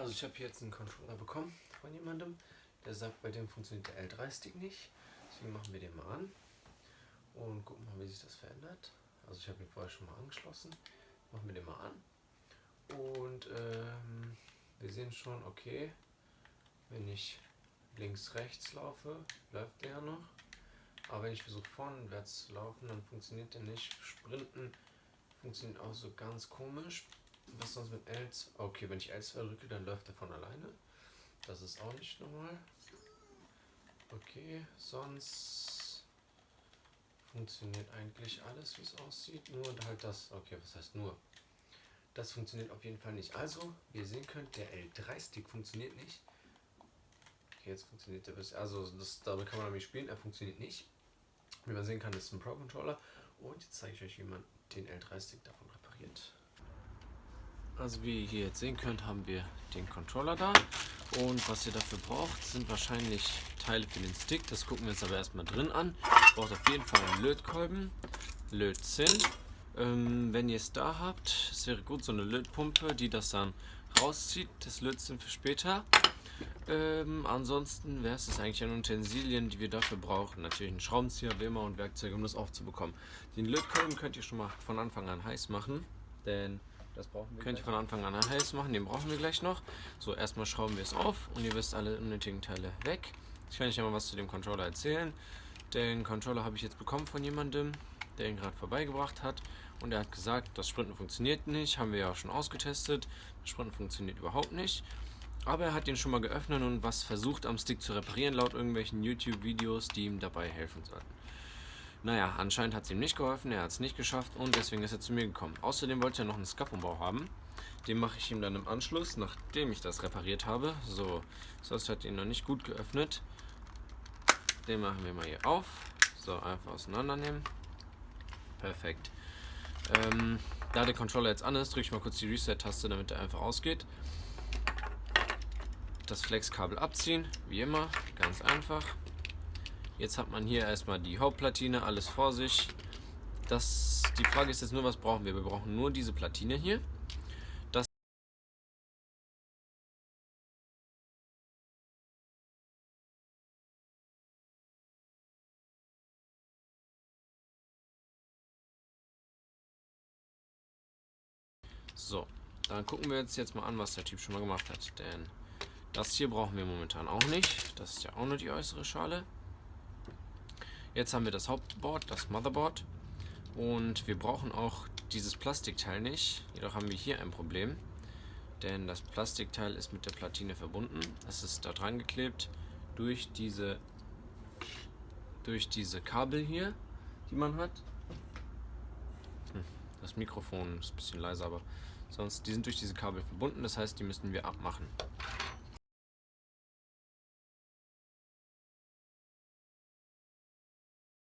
Also ich habe hier jetzt einen Controller bekommen von jemandem, der sagt, bei dem funktioniert der L3-Stick nicht. Deswegen machen wir den mal an und gucken mal, wie sich das verändert. Also ich habe ihn vorher schon mal angeschlossen. Machen wir den mal an. Und wir sehen schon, okay, wenn ich links, rechts laufe, läuft der noch. Aber wenn ich versuche vorwärts zu laufen, dann funktioniert der nicht. Sprinten funktioniert auch so ganz komisch. Was sonst mit L2? Okay, wenn ich L2 drücke, dann läuft er von alleine. Das ist auch nicht normal. Okay, sonst funktioniert eigentlich alles, wie es aussieht. Nur halt das. Okay, was heißt nur? Das funktioniert auf jeden Fall nicht. Also, wie ihr sehen könnt, der L3-Stick funktioniert nicht. Okay, jetzt funktioniert der bis. Also, damit kann man nämlich spielen. Er funktioniert nicht. Wie man sehen kann, ist ein Pro-Controller. Und jetzt zeige ich euch, wie man den L3-Stick davon repariert. Also wie ihr hier jetzt sehen könnt, haben wir den Controller da. Und was ihr dafür braucht, sind wahrscheinlich Teile für den Stick. Das gucken wir uns aber erstmal drin an. Ihr braucht auf jeden Fall einen Lötkolben, Lötzinn. Wenn ihr es da habt, es wäre gut so eine Lötpumpe, die das dann rauszieht, das Lötzinn für später. Ansonsten wäre es eigentlich an Utensilien, die wir dafür brauchen. Natürlich einen Schraubenzieher, wie immer, und Werkzeuge, um das aufzubekommen. Den Lötkolben könnt ihr schon mal von Anfang an heiß machen, denn das brauchen wir. Könnt ihr von Anfang an heiß machen, den brauchen wir gleich noch. So, erstmal schrauben wir es auf und ihr wisst alle unnötigen Teile weg. Ich kann euch ja mal was zu dem Controller erzählen. Den Controller habe ich jetzt bekommen von jemandem, der ihn gerade vorbeigebracht hat. Und er hat gesagt, das Sprinten funktioniert nicht. Haben wir ja auch schon ausgetestet. Das Sprinten funktioniert überhaupt nicht. Aber er hat ihn schon mal geöffnet und was versucht am Stick zu reparieren, laut irgendwelchen YouTube-Videos, die ihm dabei helfen sollten. Naja, anscheinend hat es ihm nicht geholfen, er hat es nicht geschafft und deswegen ist er zu mir gekommen. Außerdem wollte er noch einen SCAF-Umbau haben. Den mache ich ihm dann im Anschluss, nachdem ich das repariert habe. So, sonst hat ihn noch nicht gut geöffnet. Den machen wir mal hier auf. So, einfach auseinandernehmen. Perfekt. Da der Controller jetzt an ist, drücke ich mal kurz die Reset-Taste, damit er einfach ausgeht. Das Flex-Kabel abziehen, wie immer, ganz einfach. Jetzt hat man hier erstmal die Hauptplatine, alles vor sich. Die Frage ist jetzt nur, was brauchen wir? Wir brauchen nur diese Platine hier. So, dann gucken wir uns jetzt mal an, was der Typ schon mal gemacht hat. Denn das hier brauchen wir momentan auch nicht. Das ist ja auch nur die äußere Schale. Jetzt haben wir das Hauptboard, das Motherboard. Und wir brauchen auch dieses Plastikteil nicht. Jedoch haben wir hier ein Problem. Denn das Plastikteil ist mit der Platine verbunden. Es ist da dran geklebt durch diese Kabel hier, die man hat. Das Mikrofon ist ein bisschen leiser, aber sonst, die sind durch diese Kabel verbunden. Das heißt, die müssen wir abmachen.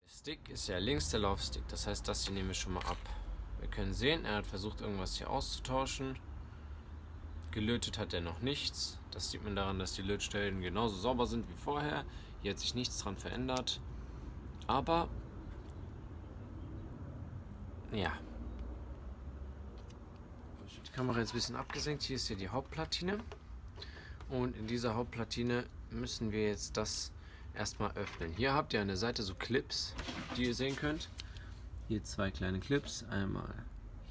Der Stick ist ja links der Laufstick. Das heißt, das hier nehmen wir schon mal ab. Wir können sehen, er hat versucht, irgendwas hier auszutauschen. Gelötet hat er noch nichts. Das sieht man daran, dass die Lötstellen genauso sauber sind wie vorher. Hier hat sich nichts dran verändert. Aber, ja. Die Kamera jetzt ein bisschen abgesenkt. Hier ist hier die Hauptplatine. Und in dieser Hauptplatine müssen wir jetzt das erstmal öffnen. Hier habt ihr an der Seite so Clips, die ihr sehen könnt. Hier zwei kleine Clips. Einmal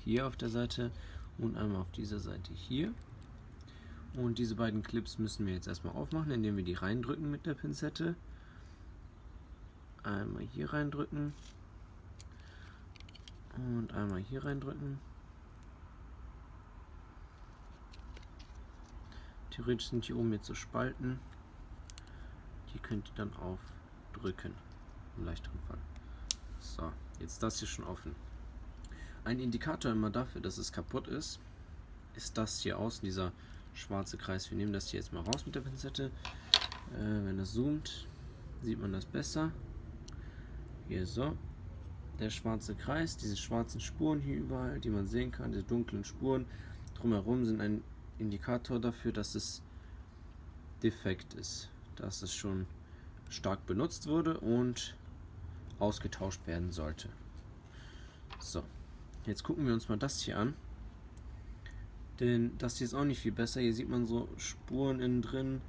hier auf der Seite und einmal auf dieser Seite hier. Und diese beiden Clips müssen wir jetzt erstmal aufmachen, indem wir die reindrücken mit der Pinzette. Einmal hier reindrücken. Und einmal hier reindrücken. Theoretisch sind hier oben jetzt so Spalten. Die könnt ihr dann aufdrücken. Im leichteren Fall. So, jetzt das hier schon offen. Ein Indikator immer dafür, dass es kaputt ist das hier außen, dieser schwarze Kreis. Wir nehmen das hier jetzt mal raus mit der Pinzette. Wenn das zoomt, sieht man das besser. Hier so. Der schwarze Kreis, diese schwarzen Spuren hier überall, die man sehen kann, diese dunklen Spuren drumherum sind ein Indikator dafür, dass es defekt ist, dass es schon stark benutzt wurde und ausgetauscht werden sollte. So, jetzt gucken wir uns mal das hier an. Denn das hier ist auch nicht viel besser. Hier sieht man so Spuren innen drin,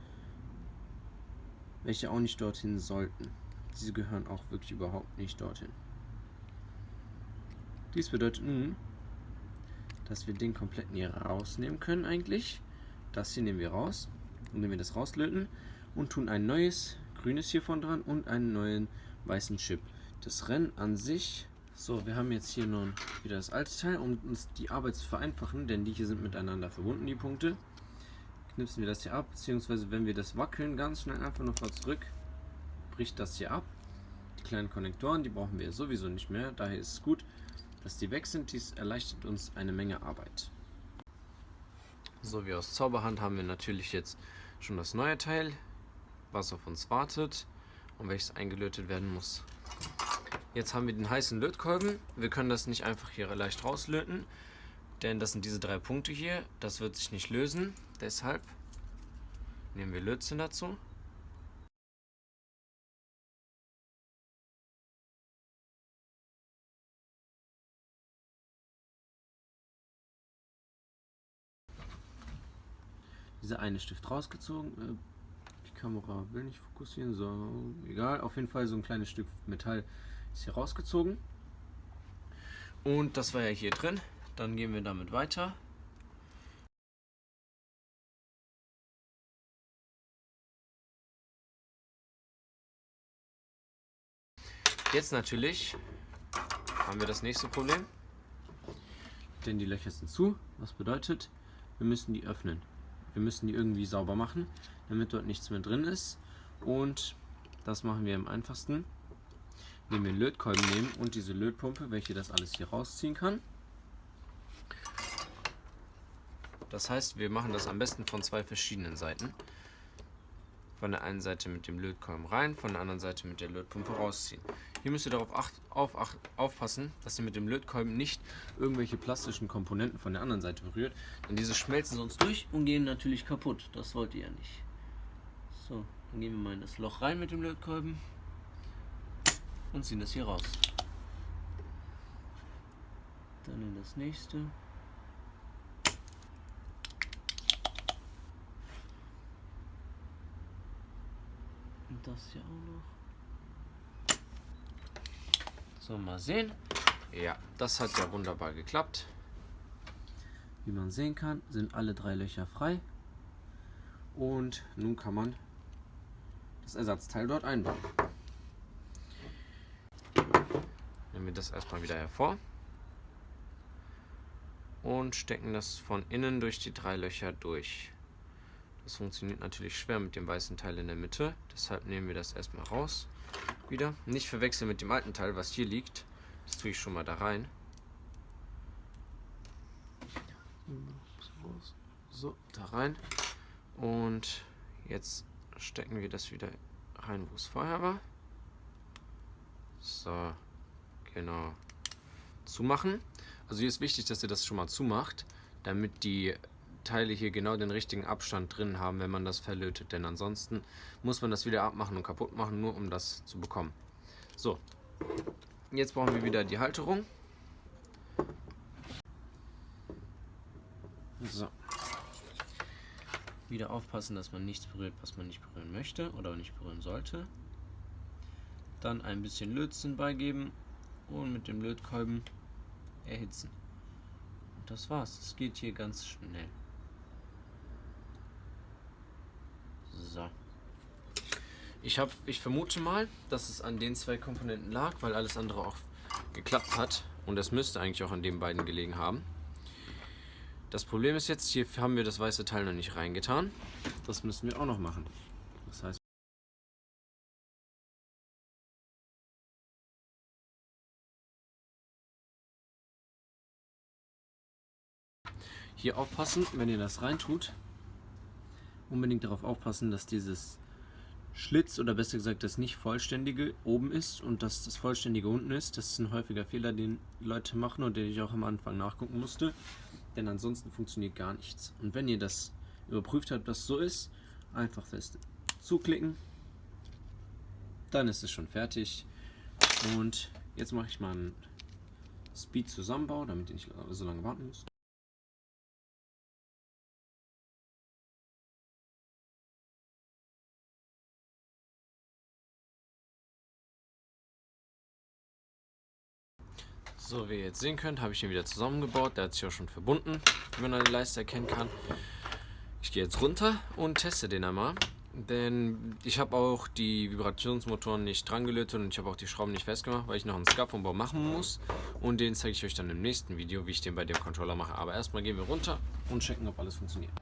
welche auch nicht dorthin sollten. Diese gehören auch wirklich überhaupt nicht dorthin. Dies bedeutet nun, dass wir den kompletten hier rausnehmen können eigentlich. Das hier nehmen wir raus, indem wir das rauslöten und tun ein neues grünes hiervon dran und einen neuen weißen Chip. Das Rennen an sich, so, wir haben jetzt hier nun wieder das alte Teil, um uns die Arbeit zu vereinfachen, denn die hier sind miteinander verbunden, die Punkte. Knipsen wir das hier ab, beziehungsweise wenn wir das wackeln, ganz schnell einfach nur vor zurück, bricht das hier ab. Die kleinen Konnektoren, die brauchen wir sowieso nicht mehr, daher ist es gut, dass die weg sind. Dies erleichtert uns eine Menge Arbeit. So wie aus Zauberhand haben wir natürlich jetzt schon das neue Teil, was auf uns wartet und welches eingelötet werden muss. Jetzt haben wir den heißen Lötkolben. Wir können das nicht einfach hier leicht rauslöten, denn das sind diese 3 Punkte hier. Das wird sich nicht lösen. Deshalb nehmen wir Lötzinn dazu. Dieser eine Stift rausgezogen. Die Kamera will nicht fokussieren, so egal. Auf jeden Fall so ein kleines Stück Metall ist hier rausgezogen. Und das war ja hier drin. Dann gehen wir damit weiter. Jetzt natürlich haben wir das nächste Problem. Denn die Löcher sind zu. Was bedeutet, wir müssen die öffnen. Wir müssen die irgendwie sauber machen, damit dort nichts mehr drin ist. Und das machen wir am einfachsten, indem wir einen Lötkolben nehmen und diese Lötpumpe, welche das alles hier rausziehen kann. Das heißt, wir machen das am besten von 2 verschiedenen Seiten. Von der einen Seite mit dem Lötkolben rein, von der anderen Seite mit der Lötpumpe rausziehen. Hier müsst ihr darauf aufpassen, dass ihr mit dem Lötkolben nicht irgendwelche plastischen Komponenten von der anderen Seite berührt, denn diese schmelzen sonst durch und gehen natürlich kaputt. Das wollt ihr ja nicht. So, dann gehen wir mal in das Loch rein mit dem Lötkolben und ziehen das hier raus. Dann in das nächste. Und das hier auch noch. So, mal sehen. Ja, das hat ja wunderbar geklappt. Wie man sehen kann, sind alle 3 Löcher frei. Und nun kann man das Ersatzteil dort einbauen. Nehmen wir das erstmal wieder hervor. Und stecken das von innen durch die 3 Löcher durch. Das funktioniert natürlich schwer mit dem weißen Teil in der Mitte. Deshalb nehmen wir das erstmal raus. Wieder. Nicht verwechseln mit dem alten Teil, was hier liegt. Das tue ich schon mal da rein. So, da rein. Und jetzt stecken wir das wieder rein, wo es vorher war. So, genau. Zumachen. Also hier ist wichtig, dass ihr das schon mal zumacht, damit die Teile hier genau den richtigen Abstand drin haben, wenn man das verlötet. Denn ansonsten muss man das wieder abmachen und kaputt machen, nur um das zu bekommen. So, jetzt brauchen wir wieder die Halterung. So. Wieder aufpassen, dass man nichts berührt, was man nicht berühren möchte oder nicht berühren sollte. Dann ein bisschen Lötzinn beigeben und mit dem Lötkolben erhitzen. Und das war's. Es geht hier ganz schnell. So. Ich vermute mal, dass es an den 2 Komponenten lag, weil alles andere auch geklappt hat. Und das müsste eigentlich auch an den beiden gelegen haben. Das Problem ist jetzt, hier haben wir das weiße Teil noch nicht reingetan. Das müssen wir auch noch machen. Das heißt, hier aufpassen, wenn ihr das reintut. Unbedingt darauf aufpassen, dass dieses Schlitz oder besser gesagt das nicht vollständige oben ist und dass das vollständige unten ist. Das ist ein häufiger Fehler, den Leute machen und den ich auch am Anfang nachgucken musste. Denn ansonsten funktioniert gar nichts. Und wenn ihr das überprüft habt, dass es so ist, einfach fest zuklicken. Dann ist es schon fertig. Und jetzt mache ich mal einen Speed-Zusammenbau, damit ihr nicht so lange warten müsst. So, wie ihr jetzt sehen könnt, habe ich ihn wieder zusammengebaut. Der hat sich auch schon verbunden, wie man an der Leiste erkennen kann. Ich gehe jetzt runter und teste den einmal. Denn ich habe auch die Vibrationsmotoren nicht dran gelötet und ich habe auch die Schrauben nicht festgemacht, weil ich noch einen Scuff-Umbau machen muss. Und den zeige ich euch dann im nächsten Video, wie ich den bei dem Controller mache. Aber erstmal gehen wir runter und checken, ob alles funktioniert.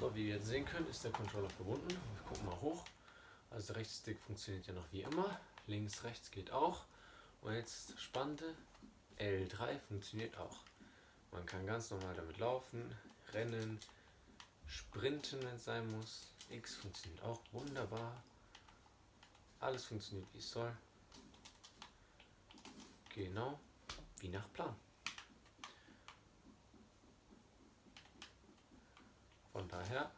So, wie ihr jetzt sehen könnt, ist der Controller verbunden. Wir gucken mal hoch. Also der rechte Stick funktioniert ja noch wie immer. Links, rechts geht auch. Und jetzt das Spannende, L3 funktioniert auch. Man kann ganz normal damit laufen, rennen, sprinten, wenn es sein muss. X funktioniert auch wunderbar. Alles funktioniert wie es soll. Genau wie nach Plan. Von daher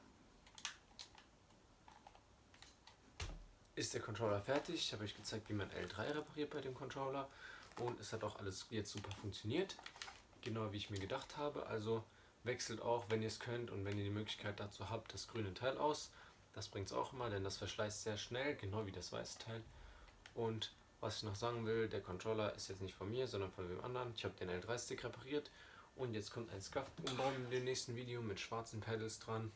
ist der Controller fertig. Ich habe euch gezeigt, wie man L3 repariert bei dem Controller. Und es hat auch alles jetzt super funktioniert. Genau wie ich mir gedacht habe. Also wechselt auch, wenn ihr es könnt und wenn ihr die Möglichkeit dazu habt, das grüne Teil aus. Das bringt es auch immer, denn das verschleißt sehr schnell, genau wie das weiße Teil. Und was ich noch sagen will, der Controller ist jetzt nicht von mir, sondern von wem anderen. Ich habe den L3-Stick repariert und jetzt kommt ein Scuff-Umbau in dem nächsten Video mit schwarzen Pedals dran.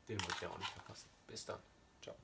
Den wollt ihr auch nicht verpassen. Bis dann. Ciao.